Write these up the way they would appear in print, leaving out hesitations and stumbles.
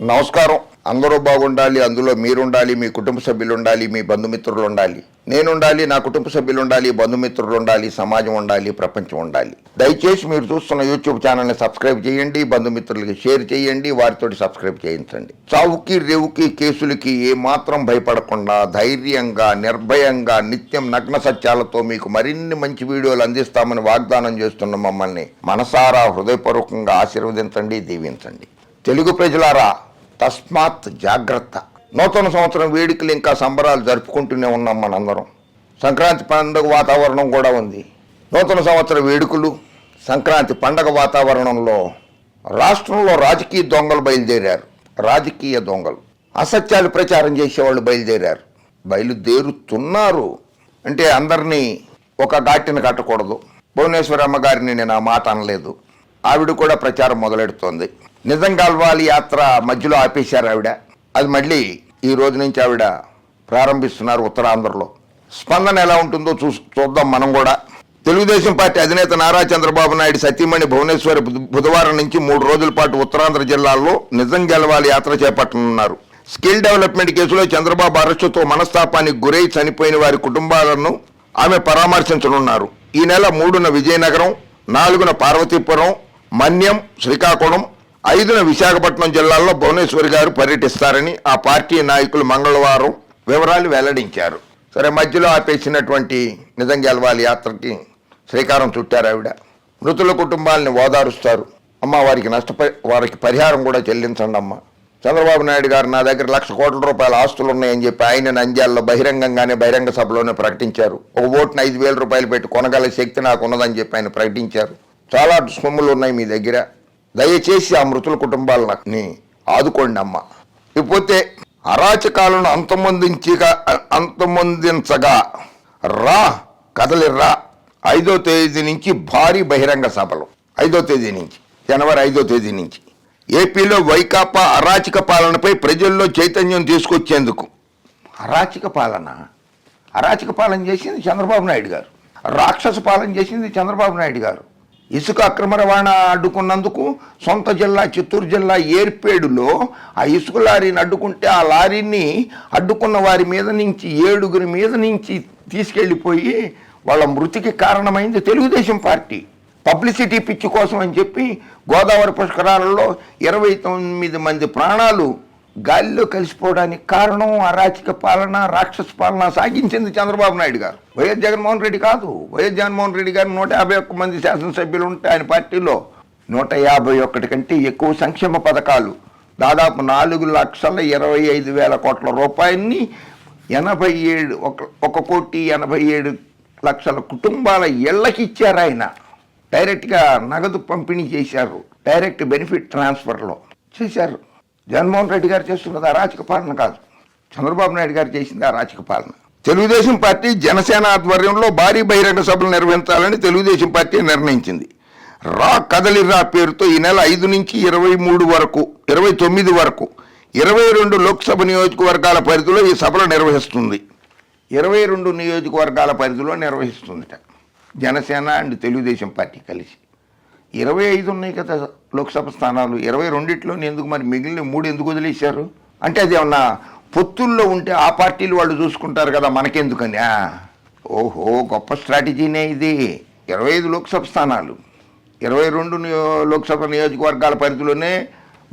నమస్కారం. అందరూ బాగుండాలి, అందులో మీరుండాలి, మీ కుటుంబ సభ్యులు ఉండాలి, మీ బంధుమిత్రులు ఉండాలి, నేనుండాలి, నా కుటుంబ సభ్యులు ఉండాలి, బంధుమిత్రులు ఉండాలి, సమాజం ఉండాలి, ప్రపంచం ఉండాలి. దయచేసి మీరు చూస్తున్న యూట్యూబ్ ఛానల్ని సబ్స్క్రైబ్ చేయండి, బంధుమిత్రులకి షేర్ చేయండి, వారితోటి సబ్స్క్రైబ్ చేయించండి. చావుకి రేవుకి కేసులకి ఏమాత్రం భయపడకుండా ధైర్యంగా నిర్భయంగా నిత్యం నగ్న సత్యాలతో మీకు మరిన్ని మంచి వీడియోలు అందిస్తామని వాగ్దానం చేస్తున్న మమ్మల్ని మనసారా హృదయపూర్వకంగా ఆశీర్వదించండి, దీవించండి. తెలుగు ప్రజలారా, తస్మాత్ జాగ్రత్త. నూతన సంవత్సరం వేడుకలు ఇంకా సంబరాలు జరుపుకుంటూనే ఉన్నాం మనందరం. సంక్రాంతి పండుగ వాతావరణం కూడా ఉంది. నూతన సంవత్సర వేడుకలు, సంక్రాంతి పండగ వాతావరణంలో రాష్ట్రంలో రాజకీయ దొంగలు బయలుదేరారు. రాజకీయ దొంగలు, అసత్యాలు ప్రచారం చేసేవాళ్ళు బయలుదేరుతున్నారు. అంటే అందరినీ ఒక ఘాటిన కట్టకూడదు. భువనేశ్వరమ్మ గారిని నేను ఆ మాట అనలేదు. ఆవిడ కూడా ప్రచారం మొదలెడుతోంది. నిజం గెలవాలి యాత్ర మధ్యలో ఆపేశారు ఆవిడ. అది మళ్ళీ ఈ రోజు నుంచి ఆవిడ ప్రారంభిస్తున్నారు ఉత్తరాంధ్రలో. స్పందన ఎలా ఉంటుందో చూద్దాం మనం కూడా. తెలుగుదేశం పార్టీ అధినేత నారా చంద్రబాబు నాయుడు సతీమణి భువనేశ్వరి బుధవారం నుంచి 3 రోజుల పాటు ఉత్తరాంధ్ర జిల్లాల్లో నిజం గెలవాలి యాత్ర చేపట్టనున్నారు. స్కిల్ డెవలప్మెంట్ కేసులో చంద్రబాబు అరెస్టుతో మనస్తాపానికి గురై చనిపోయిన వారి కుటుంబాలను ఆమె పరామర్శించనున్నారు. ఈ నెల 3న విజయనగరం, 4న పార్వతీపురం, మన్యం, శ్రీకాకుళం, 5న విశాఖపట్నం జిల్లాల్లో భువనేశ్వరి గారు పర్యటిస్తారని ఆ పార్టీ నాయకులు మంగళవారం వివరాలు వెల్లడించారు. సరే, మధ్యలో ఆపేసినటువంటి నిజం గెలవాలి యాత్రకి శ్రీకారం చుట్టారు ఆవిడ. మృతుల కుటుంబాలని ఓదారుస్తారు. అమ్మ, వారికి పరిహారం కూడా చెల్లించండి అమ్మ. చంద్రబాబు నాయుడు గారు నా దగ్గర 1,00,000 కోట్ల రూపాయల ఆస్తులు ఉన్నాయని చెప్పి ఆయన నంద్యాలలో బహిరంగ సభలోనే ప్రకటించారు. ఒక ఓటును 5,000 రూపాయలు పెట్టి కొనగల శక్తి నాకు ఉన్నదని చెప్పి ఆయన ప్రకటించారు. చాలా సొమ్ములు ఉన్నాయి మీ దగ్గర, దయచేసి ఆ మృతుల కుటుంబాలని ఆదుకోండి అమ్మ. ఇకపోతే అరాచకాలను అంతమొందించగా రా కదలిర్రా 5వ తేదీ నుంచి భారీ బహిరంగ సభలు. 5వ తేదీ నుంచి, జనవరి 5వ తేదీ నుంచి ఏపీలో వైకాపా అరాచక పాలనపై ప్రజల్లో చైతన్యం తీసుకొచ్చేందుకు. అరాచక పాలన చేసింది చంద్రబాబు నాయుడు గారు. రాక్షస పాలన చేసింది చంద్రబాబు నాయుడు గారు. ఇసుక అక్రమ రవాణా అడ్డుకున్నందుకు సొంత జిల్లా చిత్తూరు జిల్లా ఏర్పేడులో ఆ ఇసుక లారీని అడ్డుకుంటే ఆ లారీని అడ్డుకున్న వారి మీద నుంచి 7 మీద నుంచి తీసుకెళ్ళిపోయి వాళ్ళ మృతికి కారణమైంది తెలుగుదేశం పార్టీ. పబ్లిసిటీ పిచ్చి కోసం అని చెప్పి గోదావరి పుష్కరాలలో 29 మంది ప్రాణాలు గాలిలో కలిసిపోవడానికి కారణం అరాచక పాలన, రాక్షస పాలన సాగించింది చంద్రబాబు నాయుడు గారు. వైఎస్ జగన్మోహన్ రెడ్డి కాదు. వైఎస్ జగన్మోహన్ రెడ్డి గారు 151 మంది శాసనసభ్యులు ఉంటే ఆయన పార్టీలో 151 కంటే ఎక్కువ సంక్షేమ పథకాలు, దాదాపు 4,25,000 కోట్ల రూపాయలని 1,87,00,000 కుటుంబాల ఇళ్లకి ఇచ్చారు. ఆయన డైరెక్ట్గా నగదు పంపిణీ చేశారు. డైరెక్ట్ బెనిఫిట్ ట్రాన్స్ఫర్లో చేశారు. జగన్మోహన్ రెడ్డి గారు చేస్తున్నది అరాచక పాలన కాదు, చంద్రబాబు నాయుడు గారు చేసింది అరాచక పాలన. తెలుగుదేశం పార్టీ జనసేన ఆధ్వర్యంలో భారీ బహిరంగ సభలు నిర్వహించాలని తెలుగుదేశం పార్టీ నిర్ణయించింది. రా కదలిరా పేరుతో ఈ నెల 5 నుంచి 29 వరకు 22 లోక్సభ నియోజకవర్గాల పరిధిలో ఈ సభలు నిర్వహిస్తుంది. 22 నియోజకవర్గాల పరిధిలో నిర్వహిస్తుందిట జనసేన అండ్ తెలుగుదేశం పార్టీ కలిసి. 25 ఉన్నాయి కదా లోక్సభ స్థానాలు. 22 ఎందుకు మరి మిగిలిన 3 ఎందుకు వదిలేశారు? అంటే అది ఏమన్నా పొత్తుల్లో ఉంటే ఆ పార్టీలు వాళ్ళు చూసుకుంటారు కదా, మనకెందుకని? ఓహో, గొప్ప స్ట్రాటజీనే ఇది. 25 లోక్సభ స్థానాలు, 22 లోక్సభ నియోజకవర్గాల పరిధిలోనే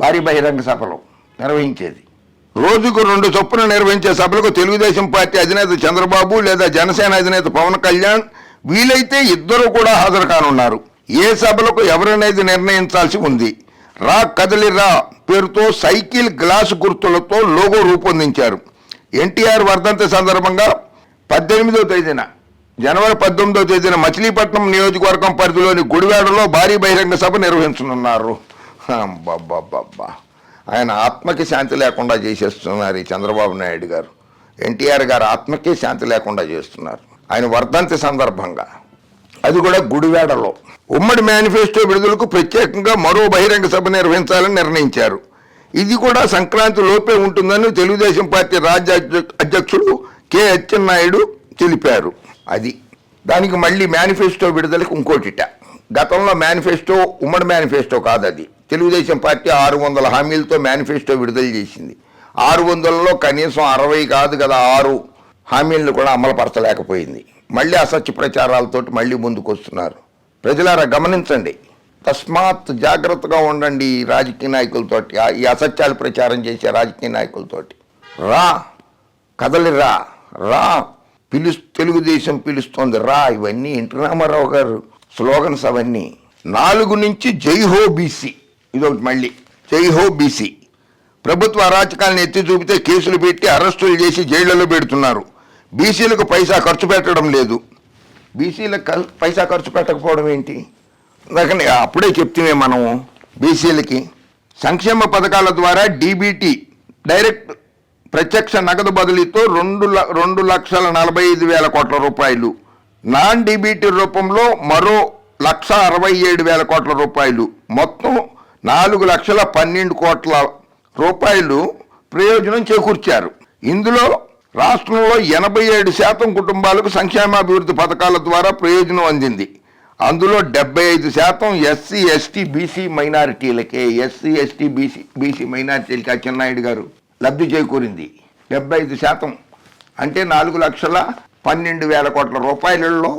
భారీ బహిరంగ సభలు నిర్వహించేది. రోజుకు 2 చొప్పున నిర్వహించే సభలకు తెలుగుదేశం పార్టీ అధినేత చంద్రబాబు లేదా జనసేన అధినేత పవన్ కళ్యాణ్ వీలైతే ఇద్దరు కూడా హాజరు కానున్నారు. ఏ సభలకు ఎవరనేది నిర్ణయించాల్సి ఉంది. రా కదలిరా పేరుతో సైకిల్ గ్లాసు గుర్తులతో లోగో రూపొందించారు. ఎన్టీఆర్ వర్ధంతి సందర్భంగా జనవరి 18వ తేదీన మచిలీపట్నం నియోజకవర్గం పరిధిలోని గుడివాడలో భారీ బహిరంగ సభ నిర్వహించనున్నారు. బాబా, ఆయన ఆత్మకి శాంతి లేకుండా చేసేస్తున్నారు ఈ చంద్రబాబు నాయుడు గారు. ఎన్టీఆర్ గారు ఆత్మకే శాంతి లేకుండా చేస్తున్నారు ఆయన వర్ధంతి సందర్భంగా, అది కూడా గుడివాడలో. ఉమ్మడి మేనిఫెస్టో విడుదలకు ప్రత్యేకంగా మరో బహిరంగ సభ నిర్వహించాలని నిర్ణయించారు. ఇది కూడా సంక్రాంతి లోపే ఉంటుందని తెలుగుదేశం పార్టీ రాజ్య అధ్యక్షుడు కె అచ్చెన్నాయుడు తెలిపారు. దానికి మళ్ళీ మేనిఫెస్టో విడుదలకు ఇంకోటిట గతంలో మేనిఫెస్టో ఉమ్మడి మేనిఫెస్టో కాదు అది. తెలుగుదేశం పార్టీ 600 హామీలతో మేనిఫెస్టో విడుదల చేసింది. 600లో కనీసం 60 కాదు కదా 6 హామీలను కూడా అమలుపరచలేకపోయింది. మళ్ళీ అసత్య ప్రచారాలతోటి మళ్ళీ ముందుకు వస్తున్నారు. ప్రజలారా గమనించండి, తస్మాత్ జాగ్రత్తగా ఉండండి ఈ రాజకీయ నాయకులతోటి, ఈ అసత్యాలు ప్రచారం చేసే రాజకీయ నాయకులతోటి. రా కదలిరా రా తెలుగుదేశం పిలుస్తోంది రా. ఇవన్నీ ఎన్టీ రామారావు గారు స్లోగన్స్ అవన్నీ. 4 నుంచి జై హో బీసీ, ఇదొకటి మళ్ళీ జై హో బీసీ. ప్రభుత్వ అరాచకాలను ఎత్తి చూపితే కేసులు పెట్టి అరెస్టులు చేసి జైళ్లలో పెడుతున్నారు. బీసీలకు పైసా ఖర్చు పెట్టడం లేదు. బీసీలకు పైసా ఖర్చు పెట్టకపోవడం ఏంటి? అప్పుడే చెప్తే మనము బీసీలకి సంక్షేమ పథకాల ద్వారా డీబీటీ డైరెక్ట్ ప్రత్యక్ష నగదు బదిలీతో 2,45,000 కోట్ల రూపాయలు, నాన్ డీబీటీ రూపంలో మరో 1,67,000 కోట్ల రూపాయలు, మొత్తం 4,12 కోట్ల రూపాయలు ప్రయోజనం చేకూర్చారు. ఇందులో రాష్ట్రంలో 87% కుటుంబాలకు సంక్షేమాభివృద్ధి పథకాల ద్వారా ప్రయోజనం అందింది. అందులో 75% ఎస్సీ ఎస్టీ బీసీ మైనారిటీలకే. ఎస్సీ ఎస్టీ బీసీ మైనారిటీలకి అచ్చెన్నాయుడు గారు లబ్ధి చేకూరింది. 75% అంటే 4,12,000 కోట్ల రూపాయలలో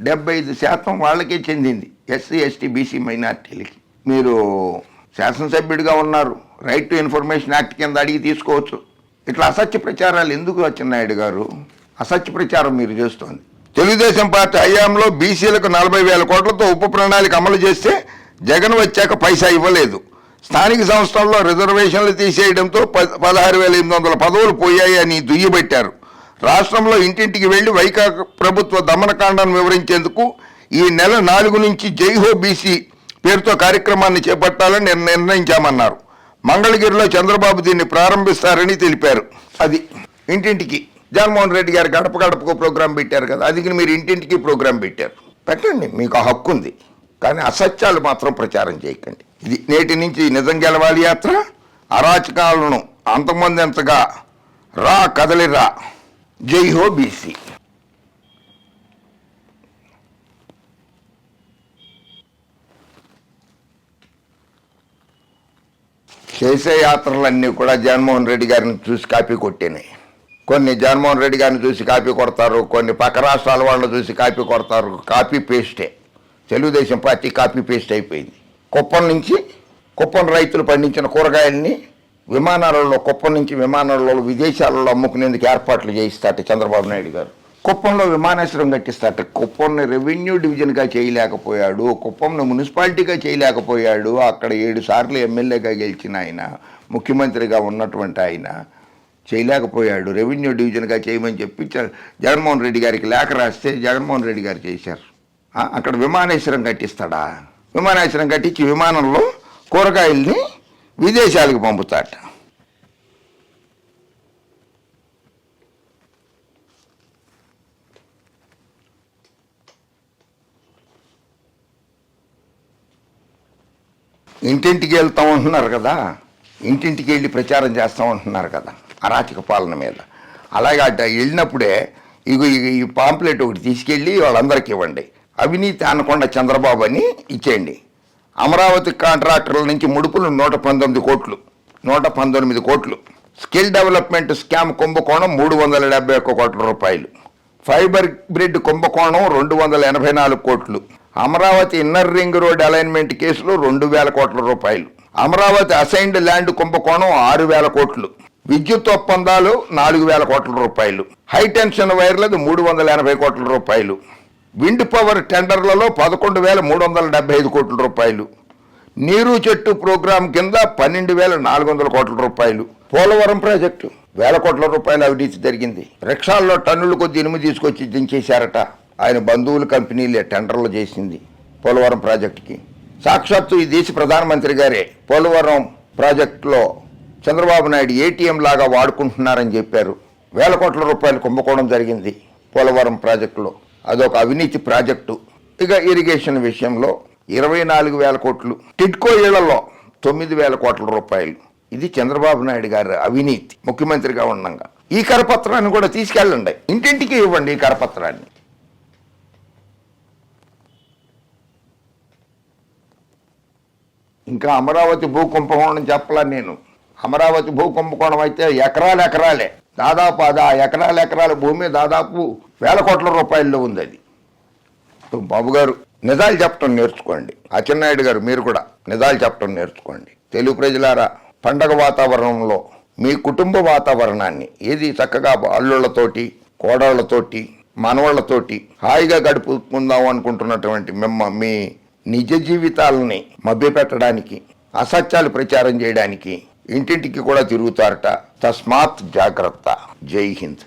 75% వాళ్ళకే చెందింది, ఎస్సీ ఎస్టీ బీసీ మైనారిటీలకి. మీరు శాసనసభ్యుడిగా ఉన్నారు, రైట్ టు ఇన్ఫర్మేషన్ యాక్ట్ కింద అడిగి తీసుకోవచ్చు. ఇట్లా అసత్య ప్రచారాలు ఎందుకు అచ్చెన్నాయుడు గారు? అసత్య ప్రచారం మీరు చేస్తోంది. తెలుగుదేశం పార్టీ హయాంలో బీసీలకు 40,000 కోట్లతో ఉప ప్రణాళిక అమలు చేస్తే జగన్ వచ్చాక పైసా ఇవ్వలేదు. స్థానిక సంస్థల్లో రిజర్వేషన్లు తీసేయడంతో 16,800 పదవులు పోయాయి అని దుయ్యబట్టారు. రాష్ట్రంలో ఇంటింటికి వెళ్లి వైకాపా ప్రభుత్వ దమనకాండను వివరించేందుకు ఈ నెల 4 నుంచి జై హో బీసీ పేరుతో కార్యక్రమాన్ని చేపట్టాలని నిర్ణయించామన్నారు. మంగళగిరిలో చంద్రబాబు దీన్ని ప్రారంభిస్తారని తెలిపారు. అది ఇంటింటికి జగన్మోహన్ రెడ్డి గారు గడప గడపకు ప్రోగ్రాం పెట్టారు కదా, అది మీరు ఇంటింటికి ప్రోగ్రాం పెట్టారు. పెట్టండి, మీకు ఆ హక్కు ఉంది. కానీ అసత్యాలు మాత్రం ప్రచారం చేయకండి. ఇది నేటి నుంచి నిజం గెలవాలి యాత్ర. అరాచకాలను అంతమందించగా రా కదలిరా, జై హో బీసీ. చేసే యాత్రలన్నీ కూడా జగన్మోహన్ రెడ్డి గారిని చూసి కాపీ కొట్టేనాయి. కొన్ని జగన్మోహన్ రెడ్డి గారిని చూసి కాపీ కొడతారు, కొన్ని పక్క రాష్ట్రాల వాళ్ళని చూసి కాపీ కొడతారు. కాపీ పేస్టే. తెలుగుదేశం పార్టీ కాపీ పేస్ట్ అయిపోయింది. కుప్పం రైతులు పండించిన కూరగాయల్ని విమానాలలో, కుప్పం నుంచి విమానాలలో విదేశాలలో అమ్ముకునేందుకు ఏర్పాట్లు చేయిస్తాట చంద్రబాబు నాయుడు గారు. కుప్పంలో విమానాశ్రయం కట్టిస్తాట. కుప్పంని రెవెన్యూ డివిజన్గా చేయలేకపోయాడు, కుప్పంను మున్సిపాలిటీగా చేయలేకపోయాడు. అక్కడ 7 సార్లు ఎమ్మెల్యేగా గెలిచిన ఆయన, ముఖ్యమంత్రిగా ఉన్నటువంటి ఆయన చేయలేకపోయాడు. రెవెన్యూ డివిజన్గా చేయమని చెప్పి జగన్మోహన్ రెడ్డి గారికి లేఖ రాస్తే జగన్మోహన్ రెడ్డి గారు చేశారు. అక్కడ విమానాశ్రయం కట్టిస్తాడా? విమానాశ్రయం కట్టించి విమానంలో కూరగాయల్ని విదేశాలకు పంపుతాట. ఇంటింటికి వెళ్తామంటున్నారు కదా, ఇంటింటికి వెళ్ళి ప్రచారం చేస్తామంటున్నారు కదా అరాచక పాలన మీద. అలాగే అట వెళ్ళినప్పుడే ఈ పాంప్లెట్ ఒకటి తీసుకెళ్ళి వాళ్ళందరికీ ఇవ్వండి. అవినీతి అనకుండా చంద్రబాబు అని ఇచ్చేయండి. అమరావతి కాంట్రాక్టర్ల నుంచి ముడుపులు 119 కోట్లు. స్కిల్ డెవలప్మెంట్ స్కామ్ కుంభకోణం 371 కోట్ల రూపాయలు. ఫైబర్ గ్రిడ్ కుంభకోణం 284 కోట్లు. Amaravati inner ring road alignment కేసులో 2,000 కోట్ల రూపాయలు. అమరావతి అసైన్డ్ ల్యాండ్ కుంభకోణం 6,000 కోట్లు. విద్యుత్ ఒప్పందాలు 4,000 కోట్ల రూపాయలు. హైటెన్షన్ వైర్లది 380 కోట్ల రూపాయలు. విండ్ పవర్ టెండర్లలో 11,375 కోట్ల రూపాయలు. నీరు చెట్టు ప్రోగ్రాం కింద 12,400 కోట్ల రూపాయలు. పోలవరం ప్రాజెక్టు 1,000 కోట్ల రూపాయలు అవినీతి జరిగింది. రిక్షాల్లో టన్నుల కొద్ది ఇనుము తీసుకొచ్చి దించేశారట. ఆయన బంధువుల కంపెనీలే టెండర్లు చేసింది పోలవరం ప్రాజెక్టుకి. సాక్షాత్తు ఈ దేశ ప్రధానమంత్రి గారే పోలవరం ప్రాజెక్టులో చంద్రబాబు నాయుడు ఏటీఎం లాగా వాడుకుంటున్నారని చెప్పారు. 1,000 కోట్ల రూపాయలు కుంభకోణం జరిగింది పోలవరం ప్రాజెక్టులో. అదొక అవినీతి ప్రాజెక్టు. ఇక ఇరిగేషన్ విషయంలో 24,000 కోట్లు. టిడ్కో ఇళ్లలో 9,000 కోట్ల రూపాయలు. ఇది చంద్రబాబు నాయుడు గారు అవినీతి ముఖ్యమంత్రిగా ఉండగా. ఈ కరపత్రాన్ని కూడా తీసుకెళ్ళండి, ఇంటింటికి ఇవ్వండి ఈ కరపత్రాన్ని. ఇంకా అమరావతి భూ కుంభకోణం చెప్పలా నేను. అమరావతి భూ కుంభకోణం అయితే ఎకరాలే దాదాపు అది ఎకరాల భూమి దాదాపు 1000 కోట్ల రూపాయల్లో ఉంది. అది బాబు గారు నిజాలు చెప్పడం నేర్చుకోండి. అచ్చెన్నాయుడు గారు మీరు కూడా నిజాలు చెప్పడం నేర్చుకోండి. తెలుగు ప్రజలారా, పండగ వాతావరణంలో మీ కుటుంబ వాతావరణాన్ని ఏది చక్కగా అల్లుళ్లతోటి, కోడళ్లతోటి, మనవాళ్లతోటి హాయిగా గడుపుకుందాం అనుకుంటున్నటువంటి మీ నిజ జీవితాలని మభ్యపెట్టడానికి, అసత్యాలు ప్రచారం చేయడానికి ఇంటింటికి కూడా తిరుగుతారట. తస్మాత్ జాగ్రత్త. జై హింద్.